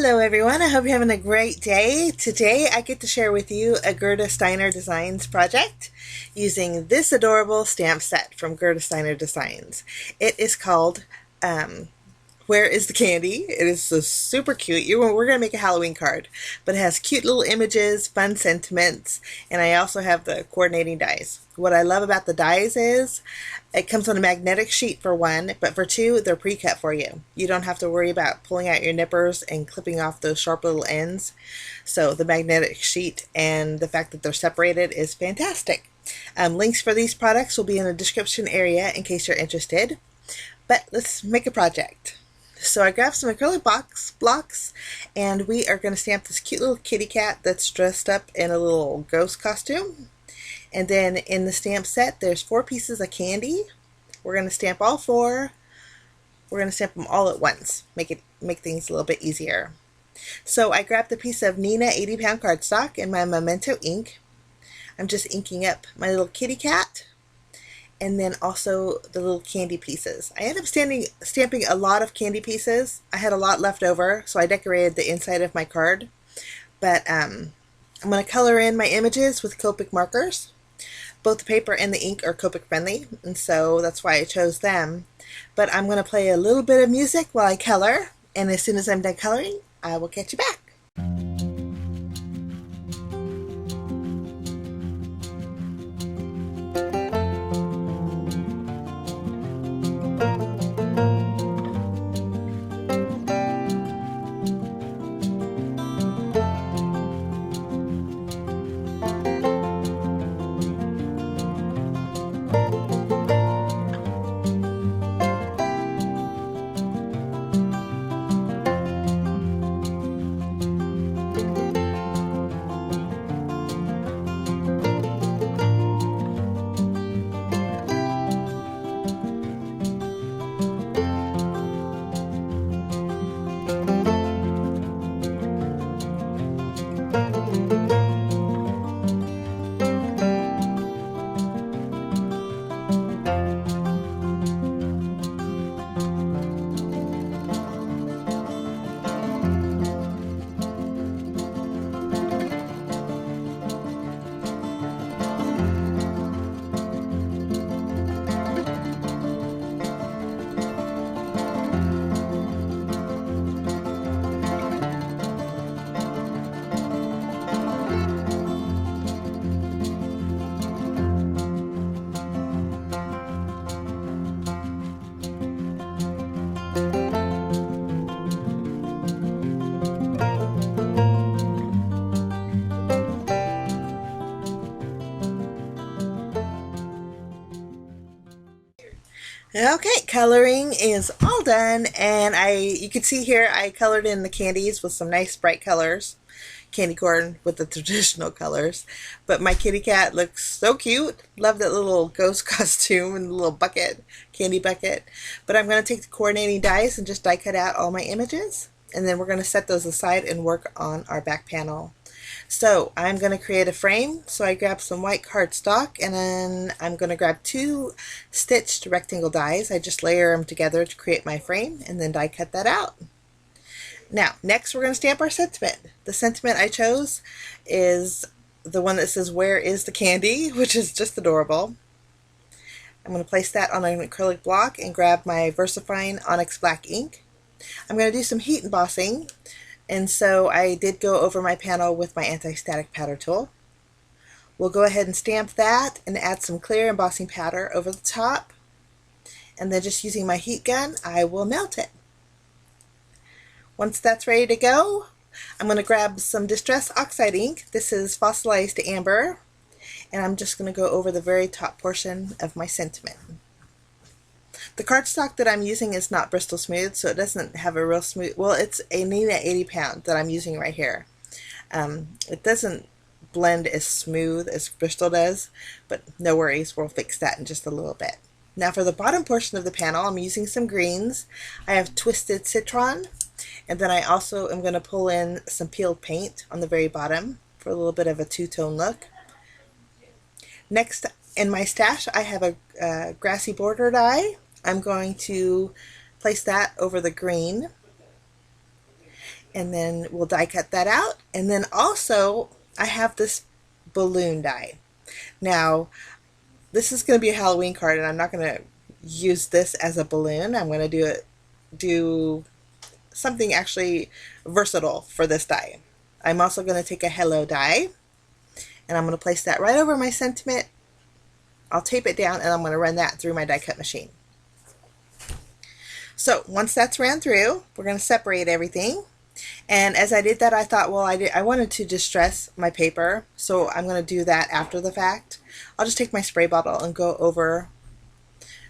Hello everyone, I hope you're having a great day. Today I get to share with you a Gerda Steiner Designs project using this adorable stamp set from Gerda Steiner Designs. It is called Where is the Candy? It is so super cute. We're going to make a Halloween card, but it has cute little images, fun sentiments, and I also have the coordinating dies. What I love about the dies is it comes on a magnetic sheet for one, but for two, they're pre-cut for you. You don't have to worry about pulling out your nippers and clipping off those sharp little ends. So the magnetic sheet and the fact that they're separated is fantastic. Links for these products will be in the description area in case you're interested. But let's make a project. So I grabbed some acrylic blocks, and we are going to stamp this cute little kitty cat that's dressed up in a little ghost costume. And then in the stamp set, there's 4 pieces of candy. We're going to stamp all 4. We're going to stamp them all at once, make things a little bit easier. So I grabbed a piece of Nina 80-pound cardstock and my Memento ink. I'm just inking up my little kitty cat, and then also the little candy pieces. I ended up stamping a lot of candy pieces. I had a lot left over, so I decorated the inside of my card. But I'm going to color in my images with Copic markers. Both the paper and the ink are Copic friendly, and so that's why I chose them. But I'm going to play a little bit of music while I color, and as soon as I'm done coloring, I will catch you back. Okay, coloring is all done, and you can see here I colored in the candies with some nice bright colors. Candy corn with the traditional colors. But my kitty cat looks so cute. Love that little ghost costume and the little bucket, candy bucket. But I'm going to take the coordinating dies and just die cut out all my images. And then we're going to set those aside and work on our back panel. So I'm going to create a frame. So I grabbed some white cardstock, and then I'm going to grab 2 stitched rectangle dies. I just layer them together to create my frame and then die cut that out. Now, next we're going to stamp our sentiment. The sentiment I chose is the one that says, "Where is the candy?" which is just adorable. I'm going to place that on an acrylic block and grab my VersaFine Onyx Black ink. I'm going to do some heat embossing, and so I did go over my panel with my anti-static powder tool. We'll go ahead and stamp that and add some clear embossing powder over the top, and then just using my heat gun, I will melt it. Once that's ready to go, I'm going to grab some Distress Oxide ink. This is fossilized amber, and I'm just going to go over the very top portion of my sentiment. The cardstock that I'm using is not Bristol Smooth, so it doesn't have a real smooth, well, it's a Nina 80-pound that I'm using right here. It doesn't blend as smooth as Bristol does, but no worries, we'll fix that in just a little bit. Now for the bottom portion of the panel, I'm using some greens. I have Twisted Citron, and then I also am going to pull in some peeled paint on the very bottom for a little bit of a two-tone look. Next, in my stash, I have a Grassy border die. I'm going to place that over the green. And then we'll die cut that out. And then also I have this balloon die. Now this is going to be a Halloween card, and I'm not going to use this as a balloon. I'm going to do something actually versatile for this die. I'm also going to take a hello die, and I'm going to place that right over my sentiment. I'll tape it down, and I'm going to run that through my die cut machine. So once that's ran through, we're going to separate everything. And as I did that, I thought, well, I wanted to distress my paper, so I'm going to do that after the fact. I'll just take my spray bottle and go over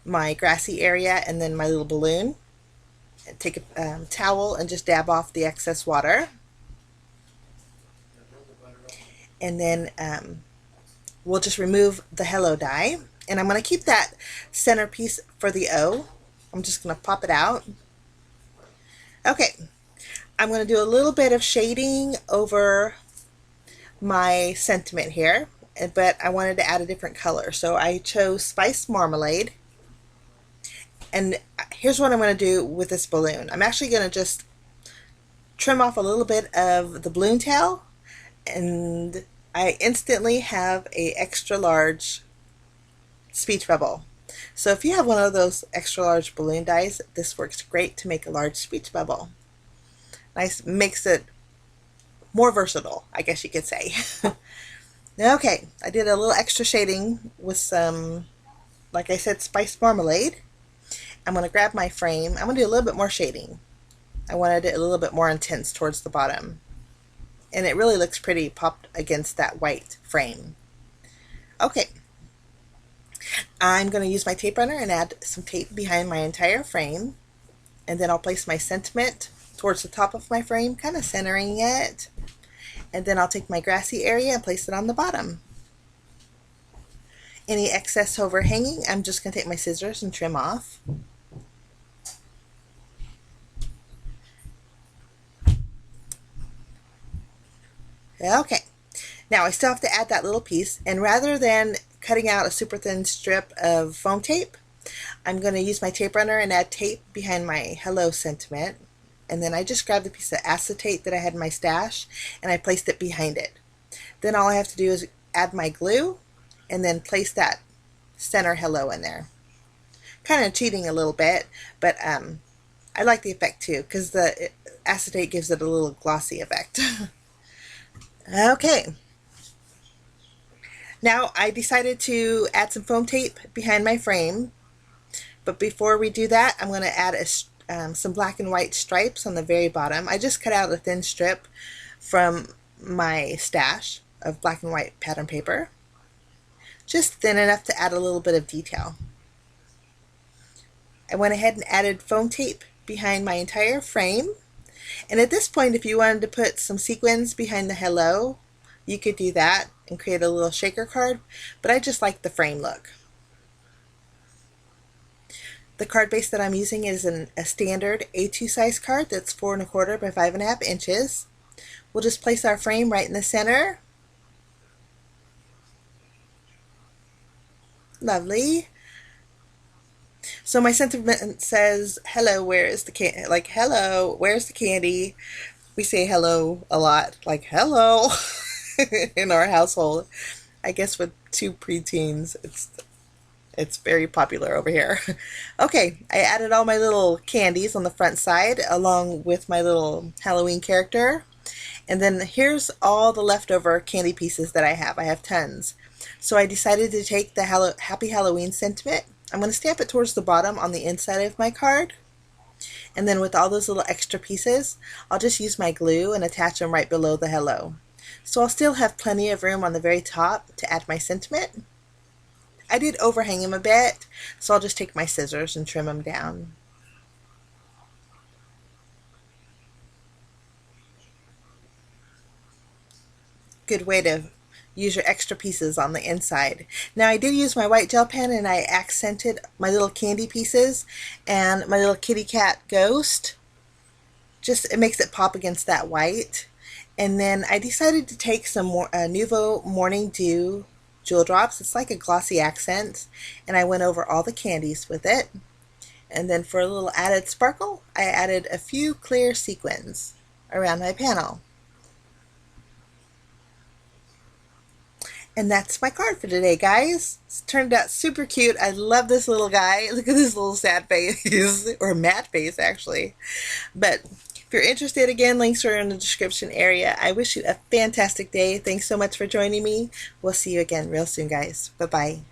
my grassy area and then my little balloon. And take a towel and just dab off the excess water. And then we'll just remove the hello die. And I'm going to keep that centerpiece for the O. I'm just going to pop it out. Okay. I'm going to do a little bit of shading over my sentiment here, but I wanted to add a different color. So I chose Spiced Marmalade. And here's what I'm going to do with this balloon. I'm actually going to just trim off a little bit of the balloon tail, and I instantly have a extra large speech bubble. So if you have one of those extra large balloon dies, this works great to make a large speech bubble. Nice, makes it more versatile, I guess you could say. Okay, I did a little extra shading with some, like I said, Spiced Marmalade. I'm going to grab my frame. I'm going to do a little bit more shading. I wanted it a little bit more intense towards the bottom. And it really looks pretty popped against that white frame. Okay. I'm going to use my tape runner and add some tape behind my entire frame. And then I'll place my sentiment towards the top of my frame, kind of centering it. And then I'll take my grassy area and place it on the bottom. Any excess overhanging, I'm just going to take my scissors and trim off. Okay, now I still have to add that little piece, and rather than cutting out a super thin strip of foam tape, I'm going to use my tape runner and add tape behind my hello sentiment. And then I just grabbed the piece of acetate that I had in my stash and I placed it behind it. Then all I have to do is add my glue and then place that center hello in there. Kind of cheating a little bit, but I like the effect too because the acetate gives it a little glossy effect. Okay. Now I decided to add some foam tape behind my frame, but before we do that, I'm going to add some black and white stripes on the very bottom. I just cut out a thin strip from my stash of black and white pattern paper, just thin enough to add a little bit of detail. I went ahead and added foam tape behind my entire frame, and at this point, if you wanted to put some sequins behind the hello, you could do that and create a little shaker card, but I just like the frame look. The card base that I'm using is a standard A2 size card that's 4 1/4 by 5 1/2 inches. We'll just place our frame right in the center. Lovely. So my sentiment says, hello, where is the candy? Like, hello, where's the candy? We say hello a lot, like hello, in our household. I guess with 2 preteens, it's very popular over here. Okay, I added all my little candies on the front side along with my little Halloween character. And then here's all the leftover candy pieces that I have. I have tons. So I decided to take the Happy Halloween sentiment. I'm going to stamp it towards the bottom on the inside of my card. And then with all those little extra pieces, I'll just use my glue and attach them right below the hello. So I'll still have plenty of room on the very top to add my sentiment. I did overhang him a bit, so I'll just take my scissors and trim him down. Good way to use your extra pieces on the inside. Now I did use my white gel pen and I accented my little candy pieces and my little kitty cat ghost. Just, it makes it pop against that white. And then I decided to take some more Nuvo Morning Dew Jewel Drops. It's like a glossy accent, and I went over all the candies with it. And then for a little added sparkle, I added a few clear sequins. around my panel. And that's my card for today, guys. It's turned out super cute. I love this little guy. Look at this little sad face, or mad face, actually. But if you're interested, again, links are in the description area. I wish you a fantastic day. Thanks so much for joining me. We'll see you again real soon, guys. Bye-bye.